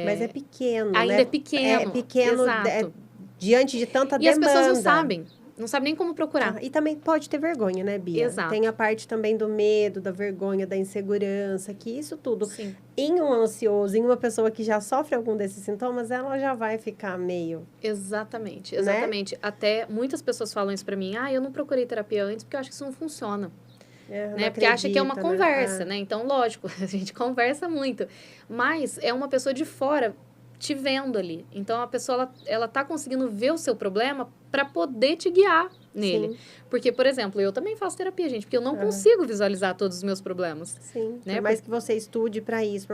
Mas é pequeno, ainda né? É pequeno, exato. Diante de tanta demanda. E as pessoas não sabem nem como procurar. E também pode ter vergonha, né, Bia? Exato. Tem a parte também do medo, da vergonha, da insegurança, que isso tudo, em um ansioso, em uma pessoa que já sofre algum desses sintomas, ela já vai ficar meio... Exatamente. Né? Até muitas pessoas falam isso pra mim, eu não procurei terapia antes porque eu acho que isso não funciona. Né? Porque acha que é uma conversa, né? Então, lógico, a gente conversa muito. Mas é uma pessoa de fora te vendo ali. Então, a pessoa, ela tá conseguindo ver o seu problema para poder te guiar nele. Sim. Porque, por exemplo, eu também faço terapia, gente, porque eu não consigo visualizar todos os meus problemas. Sim, né? Por mais que você estude para isso,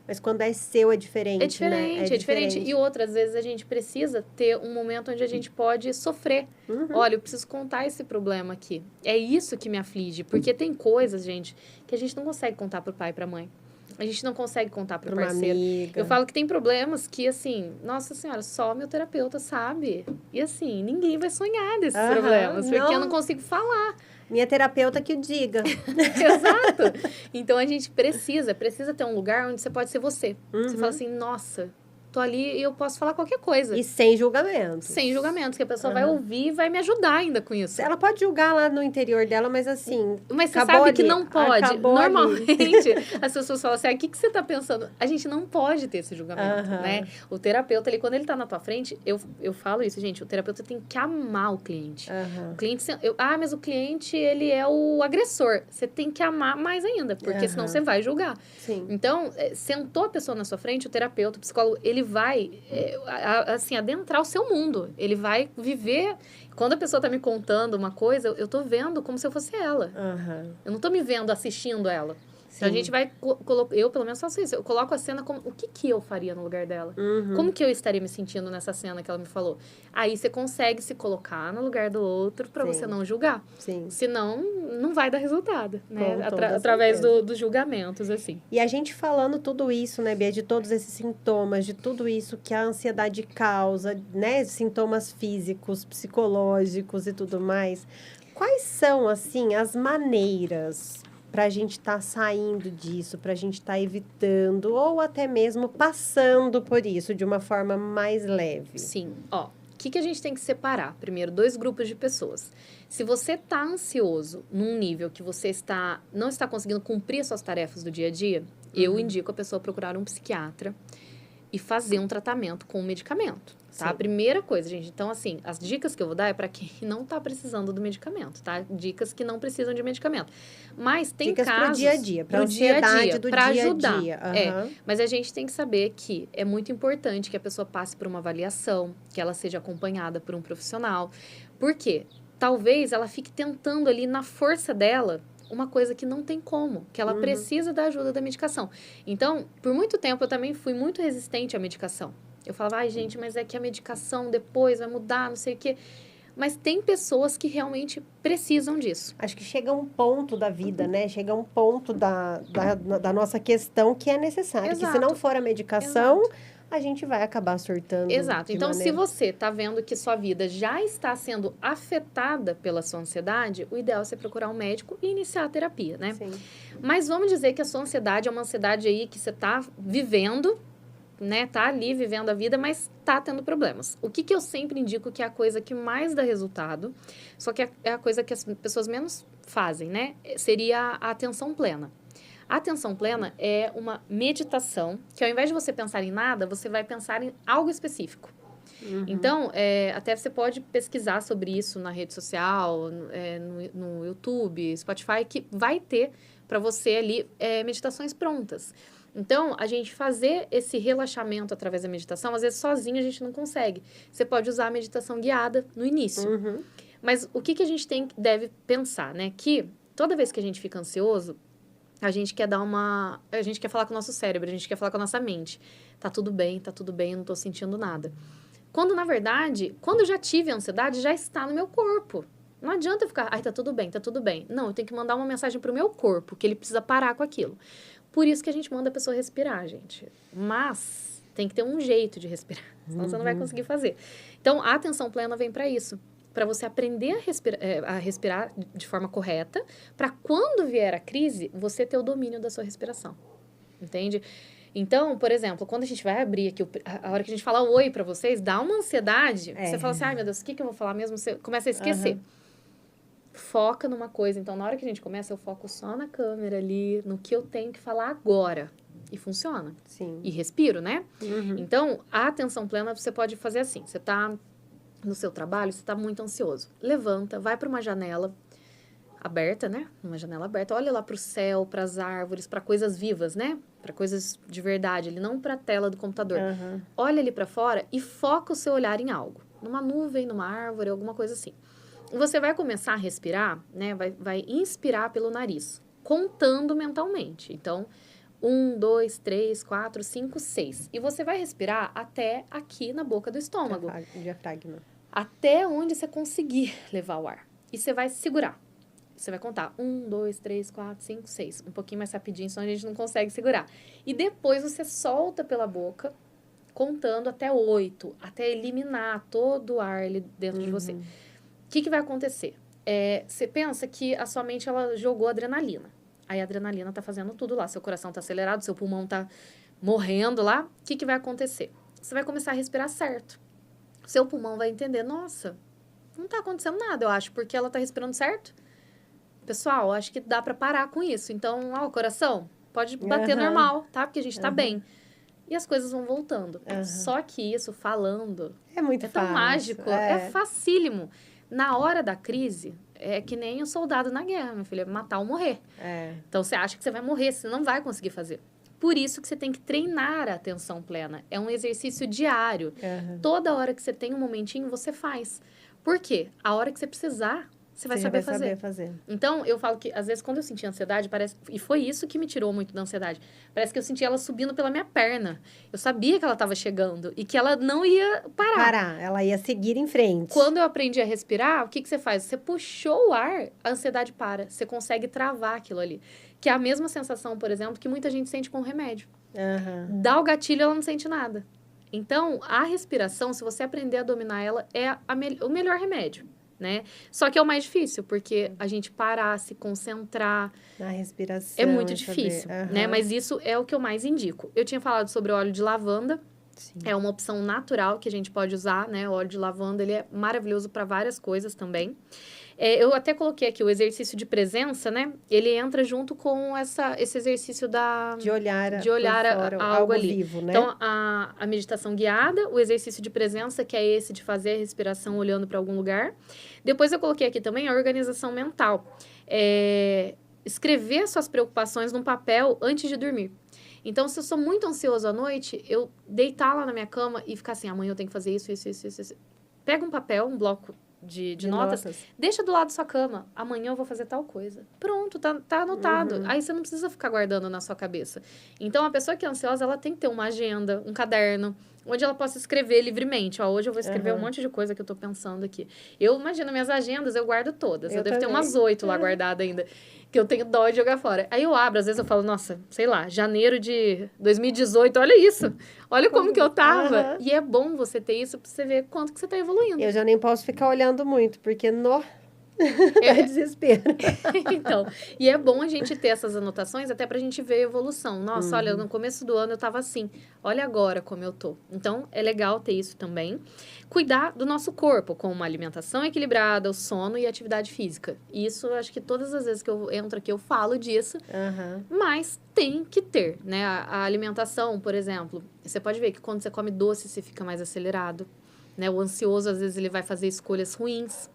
mas quando é seu é diferente, né? É diferente. E outras vezes a gente precisa ter um momento onde a gente pode sofrer. Olha, eu preciso contar esse problema aqui. É isso que me aflige, porque tem coisas, gente, que a gente não consegue contar pro pai e pra mãe. A gente não consegue contar pro parceiro. Amiga. Eu falo que tem problemas que, assim, nossa senhora, só meu terapeuta sabe. E, assim, ninguém vai sonhar desses problemas, porque eu não consigo falar. Minha terapeuta que o diga. Exato. Então, a gente precisa ter um lugar onde você pode ser você. Você fala assim, nossa... Tô ali e eu posso falar qualquer coisa. E sem julgamentos. Sem julgamentos, que a pessoa vai ouvir e vai me ajudar ainda com isso. Ela pode julgar lá no interior dela, mas assim... Mas você sabe que não pode. Normalmente, as pessoas falam assim, o que você tá pensando? A gente não pode ter esse julgamento, né? O terapeuta, quando ele tá na tua frente, eu falo isso, gente, o terapeuta tem que amar o cliente. O cliente, mas o cliente, ele é o agressor. Você tem que amar mais ainda, porque senão você vai julgar. Sim. Então, sentou a pessoa na sua frente, o terapeuta, o psicólogo, ele vai, assim, adentrar o seu mundo. Ele vai viver... Quando a pessoa tá me contando uma coisa, eu tô vendo como se eu fosse ela. Eu não tô me vendo assistindo ela. Então, a gente vai... Eu, pelo menos, faço isso. Eu coloco a cena como... O que eu faria no lugar dela? Como que eu estaria me sentindo nessa cena que ela me falou? Aí, você consegue se colocar no lugar do outro pra você não julgar. Senão, não vai dar resultado, né? Através dos julgamentos, assim. E a gente falando tudo isso, né, Bia? De todos esses sintomas, de tudo isso que a ansiedade causa, né? Sintomas físicos, psicológicos e tudo mais. Quais são, assim, as maneiras... para a gente estar saindo disso, para a gente estar evitando ou até mesmo passando por isso de uma forma mais leve? Sim. O que a gente tem que separar? Primeiro, 2 grupos de pessoas. Se você está ansioso num nível que você não está conseguindo cumprir as suas tarefas do dia a dia, eu indico a pessoa procurar um psiquiatra e fazer um tratamento com medicamento, tá? A primeira coisa, gente. Então, assim, as dicas que eu vou dar é para quem não tá precisando do medicamento, tá? Dicas que não precisam de medicamento. Mas tem dicas casos... pro dia a dia, pra ansiedade do dia a dia. Pra ajudar. Mas a gente tem que saber que é muito importante que a pessoa passe por uma avaliação, que ela seja acompanhada por um profissional. Por quê? Talvez ela fique tentando ali na força dela uma coisa que não tem como, que ela precisa da ajuda da medicação. Então, por muito tempo, eu também fui muito resistente à medicação. Eu falava, gente, mas é que a medicação depois vai mudar, não sei o quê. Mas tem pessoas que realmente precisam disso. Acho que chega um ponto da vida, né? Chega um ponto da nossa questão que é necessário. Que se não for a medicação... a gente vai acabar surtando. Exato. Então, se você está vendo que sua vida já está sendo afetada pela sua ansiedade, o ideal é você procurar um médico e iniciar a terapia, né? Sim. Mas vamos dizer que a sua ansiedade é uma ansiedade aí que você está vivendo né, tá ali vivendo a vida, mas tá tendo problemas. O que eu sempre indico que é a coisa que mais dá resultado, só que é a coisa que as pessoas menos fazem, né? Seria a atenção plena. A atenção plena é uma meditação que, ao invés de você pensar em nada, você vai pensar em algo específico. Então, até você pode pesquisar sobre isso na rede social, no YouTube, Spotify, que vai ter para você ali meditações prontas. Então, a gente fazer esse relaxamento através da meditação, às vezes sozinho a gente não consegue. Você pode usar a meditação guiada no início. Mas o que a gente deve pensar, né? Que toda vez que a gente fica ansioso, a gente quer a gente quer falar com o nosso cérebro, a gente quer falar com a nossa mente. Tá tudo bem, eu não tô sentindo nada. Quando, na verdade, quando eu já tive a ansiedade, já está no meu corpo. Não adianta eu ficar, ai, tá tudo bem, tá tudo bem. Não, eu tenho que mandar uma mensagem pro meu corpo, que ele precisa parar com aquilo. Por isso que a gente manda a pessoa respirar, gente. Mas tem que ter um jeito de respirar, senão você não vai conseguir fazer. Então, a atenção plena vem para isso. Para você aprender a respirar de forma correta, para quando vier a crise, você ter o domínio da sua respiração. Entende? Então, por exemplo, quando a gente vai abrir aqui, a hora que a gente fala oi para vocês, dá uma ansiedade. Você fala assim, ai meu Deus, o que eu vou falar mesmo? Você começa a esquecer. Foca numa coisa. Então, na hora que a gente começa, eu foco só na câmera ali, no que eu tenho que falar agora. E funciona. Sim. E respiro, né? Então, a atenção plena, você pode fazer assim. Você tá no seu trabalho, você tá muito ansioso. Levanta, vai para uma janela aberta, né? Uma janela aberta. Olha lá pro céu, para as árvores, para coisas vivas, né? Para coisas de verdade, ali, não para a tela do computador. Olha ali para fora e foca o seu olhar em algo. Numa nuvem, numa árvore, alguma coisa assim. Você vai começar a respirar, né? Vai inspirar pelo nariz, contando mentalmente. Então, 1, 2, 3, 4, 5, 6. E você vai respirar até aqui na boca do estômago. Diafragma. Até onde você conseguir levar o ar. E você vai segurar. Você vai contar 1, 2, 3, 4, 5, 6. Um pouquinho mais rapidinho, senão a gente não consegue segurar. E depois você solta pela boca, contando até 8, até eliminar todo o ar ali dentro de você. O que vai acontecer? Você pensa que a sua mente ela jogou adrenalina. Aí a adrenalina tá fazendo tudo lá. Seu coração tá acelerado, seu pulmão tá morrendo lá. O que vai acontecer? Você vai começar a respirar certo. Seu pulmão vai entender, nossa, não tá acontecendo nada, eu acho, porque ela tá respirando certo. Pessoal, acho que dá para parar com isso. Então, o coração pode bater normal, tá? Porque a gente tá bem. E as coisas vão voltando. Só que isso, falando... É muito fácil. É tão mágico. É facílimo. Na hora da crise, é que nem o soldado na guerra, meu filho. É matar ou morrer. Então, você acha que você vai morrer, você não vai conseguir fazer. Por isso que você tem que treinar a atenção plena. É um exercício diário. Toda hora que você tem um momentinho, você faz. Por quê? A hora que você precisar... Você vai saber fazer. Então, eu falo que, às vezes, quando eu senti ansiedade, parece... E foi isso que me tirou muito da ansiedade. Parece que eu senti ela subindo pela minha perna. Eu sabia que ela estava chegando e que ela não ia parar. Ela ia seguir em frente. Quando eu aprendi a respirar, o que você faz? Você puxou o ar, a ansiedade para. Você consegue travar aquilo ali. Que é a mesma sensação, por exemplo, que muita gente sente com o remédio. Dá o gatilho, ela não sente nada. Então, a respiração, se você aprender a dominar ela, é o melhor remédio. Né? Só que é o mais difícil, porque a gente parar, se concentrar... Na respiração. É muito difícil, né? Mas isso é o que eu mais indico. Eu tinha falado sobre o óleo de lavanda. Sim. É uma opção natural que a gente pode usar, né? O óleo de lavanda, ele é maravilhoso para várias coisas também. Eu até coloquei aqui o exercício de presença, né? Ele entra junto com esse exercício de olhar algo ali. Vivo, né? Então, a meditação guiada, o exercício de presença, que é esse de fazer a respiração olhando para algum lugar. Depois eu coloquei aqui também a organização mental. Escrever suas preocupações num papel antes de dormir. Então, se eu sou muito ansioso à noite, eu deitar lá na minha cama e ficar assim, amanhã eu tenho que fazer isso. Pega um papel, um bloco de notas, deixa do lado da sua cama. Amanhã eu vou fazer tal coisa. Pronto, tá anotado. Aí você não precisa ficar guardando na sua cabeça. Então, a pessoa que é ansiosa, ela tem que ter uma agenda, um caderno, onde ela possa escrever livremente. Hoje eu vou escrever um monte de coisa que eu tô pensando aqui. Eu imagino minhas agendas, eu guardo todas. Eu devo ter umas 8 lá guardadas ainda, que eu tenho dó de jogar fora. Aí eu abro, às vezes eu falo, nossa, sei lá, janeiro de 2018, olha isso. Olha como que eu tava. E é bom você ter isso pra você ver quanto que você tá evoluindo. Eu já nem posso ficar olhando muito, porque Dá desespero. Então, e é bom a gente ter essas anotações até pra gente ver a evolução. Nossa, olha, no começo do ano eu tava assim, olha agora como eu tô. Então, é legal ter isso também. Cuidar do nosso corpo, com uma alimentação equilibrada, o sono e atividade física. Isso, eu acho que todas as vezes que eu entro aqui eu falo disso, mas tem que ter, né? A alimentação, por exemplo, você pode ver que quando você come doce, você fica mais acelerado. Né? O ansioso, às vezes, ele vai fazer escolhas ruins,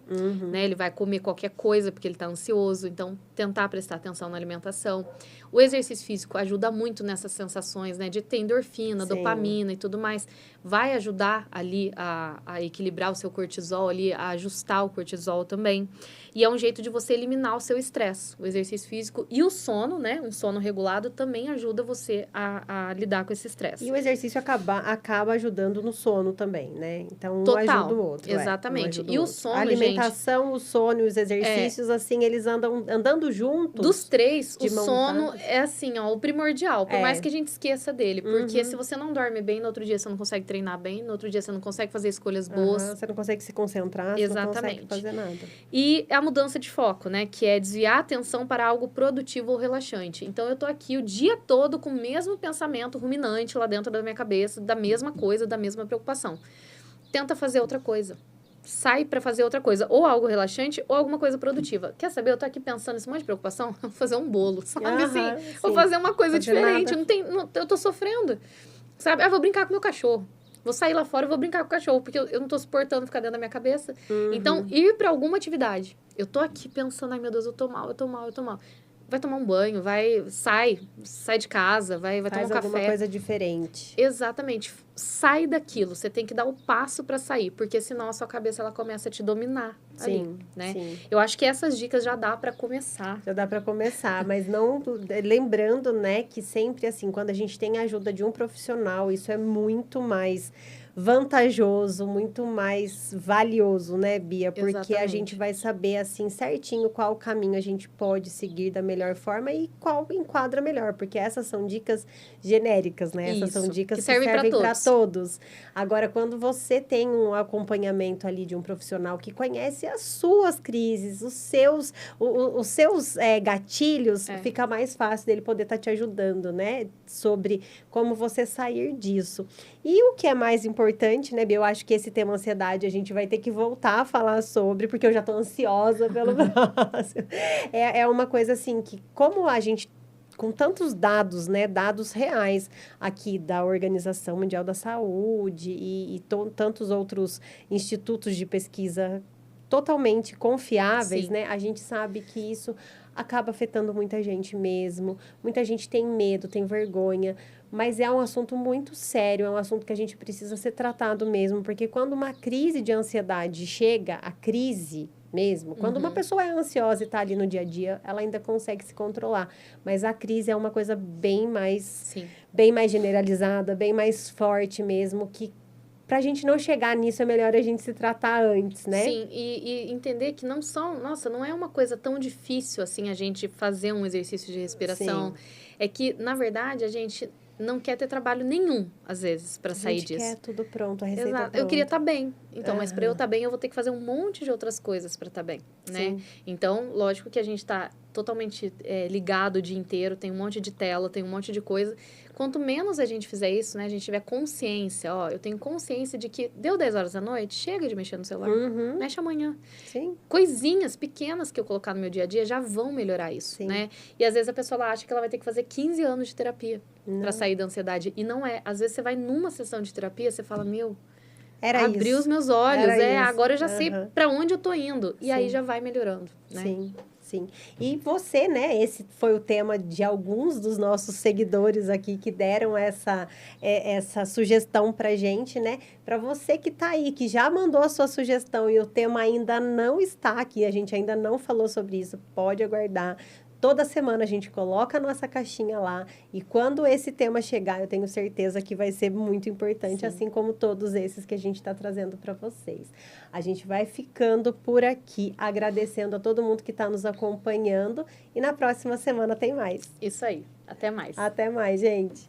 né? Ele vai comer qualquer coisa porque ele está ansioso. Então, tentar prestar atenção na alimentação. O exercício físico ajuda muito nessas sensações, né? De ter endorfina, dopamina e tudo mais. Vai ajudar ali a equilibrar o seu cortisol ali, a ajustar o cortisol também. E é um jeito de você eliminar o seu estresse. O exercício físico e o sono, né? Um sono regulado também ajuda você a lidar com esse estresse. E o exercício acaba ajudando no sono também, né? Então, um Total, ajuda o outro. Exatamente. Um E o outro. sono, a alimentação, gente, o sono e os exercícios, assim, eles andando juntos. Dos três, o mão sono dadas. é assim, ó, o primordial. Por mais que a gente esqueça dele. Porque se você não dorme bem, no outro dia você não consegue treinar bem, no outro dia você não consegue fazer escolhas boas. Você não consegue se concentrar, você não consegue fazer nada. E a mudança de foco, né? Que é desviar a atenção para algo produtivo ou relaxante. Então, eu tô aqui o dia todo com o mesmo pensamento ruminante lá dentro da minha cabeça, da mesma coisa, da mesma preocupação. Tenta fazer outra coisa. Sai para fazer outra coisa. Ou algo relaxante, ou alguma coisa produtiva. Quer saber? Eu tô aqui pensando nesse monte de preocupação. Vou fazer um bolo, sabe? Assim, vou fazer uma coisa diferente. Eu tô sofrendo. Sabe? Vou brincar com meu cachorro. Vou sair lá fora e vou brincar com o cachorro, porque eu não tô suportando ficar dentro da minha cabeça. Então, ir para alguma atividade. Eu tô aqui pensando, ai meu Deus, eu tô mal. Vai tomar um banho, sai de casa, vai tomar um café. Faz alguma coisa diferente. Exatamente. Sai daquilo. Você tem que dar o passo para sair, porque senão a sua cabeça ela começa a te dominar ali, né? Sim. Eu acho que essas dicas já dá para começar. Já dá para começar, mas não lembrando, né, que sempre assim, quando a gente tem a ajuda de um profissional, isso é muito mais vantajoso, muito mais valioso, né, Bia? Porque Exatamente. a gente vai saber, assim, certinho qual caminho a gente pode seguir da melhor forma e qual enquadra melhor, porque essas são dicas genéricas, né? Essas são dicas que servem para todos. Agora, quando você tem um acompanhamento ali de um profissional que conhece as suas crises, os seus gatilhos, fica mais fácil dele poder estar te ajudando, né? Sobre como você sair disso. E o que é mais importante, né, Bia? Eu acho que esse tema ansiedade a gente vai ter que voltar a falar sobre, porque eu já estou ansiosa pelo próximo. É uma coisa assim que, como a gente com tantos dados, né, dados reais aqui da Organização Mundial da Saúde e tantos outros institutos de pesquisa totalmente confiáveis, né, a gente sabe que isso acaba afetando muita gente mesmo, muita gente tem medo, tem vergonha, mas é um assunto muito sério, é um assunto que a gente precisa ser tratado mesmo, porque quando uma crise de ansiedade chega, a crise mesmo, quando uma pessoa é ansiosa e está ali no dia a dia, ela ainda consegue se controlar, mas a crise é uma coisa bem mais generalizada, bem mais forte mesmo, que pra gente não chegar nisso, é melhor a gente se tratar antes, né? Sim, e entender que não é uma coisa tão difícil assim a gente fazer um exercício de respiração. Sim. É que, na verdade, a gente não quer ter trabalho nenhum, às vezes, para sair disso. A gente quer tudo pronto, a receita pronta. Eu queria estar bem. Então, mas para eu estar bem, eu vou ter que fazer um monte de outras coisas para estar bem, né? Sim. Então, lógico que a gente está totalmente ligado o dia inteiro, tem um monte de tela, tem um monte de coisa. Quanto menos a gente fizer isso, né? A gente tiver consciência, eu tenho consciência de que deu 10 horas da noite, chega de mexer no celular, mexe amanhã. Sim. Coisinhas pequenas que eu colocar no meu dia a dia já vão melhorar isso, né? E às vezes a pessoa acha que ela vai ter que fazer 15 anos de terapia para sair da ansiedade. E não é. Às vezes você vai numa sessão de terapia, você fala, abriu os meus olhos, agora eu já sei para onde eu tô indo. E aí já vai melhorando, né? Sim. E você, né? Esse foi o tema de alguns dos nossos seguidores aqui que deram essa sugestão pra gente, né? Para você que tá aí, que já mandou a sua sugestão e o tema ainda não está aqui, a gente ainda não falou sobre isso, pode aguardar. Toda semana a gente coloca a nossa caixinha lá e quando esse tema chegar, eu tenho certeza que vai ser muito importante, assim como todos esses que a gente está trazendo para vocês. A gente vai ficando por aqui, agradecendo a todo mundo que está nos acompanhando e na próxima semana tem mais. Isso aí. Até mais. Até mais, gente.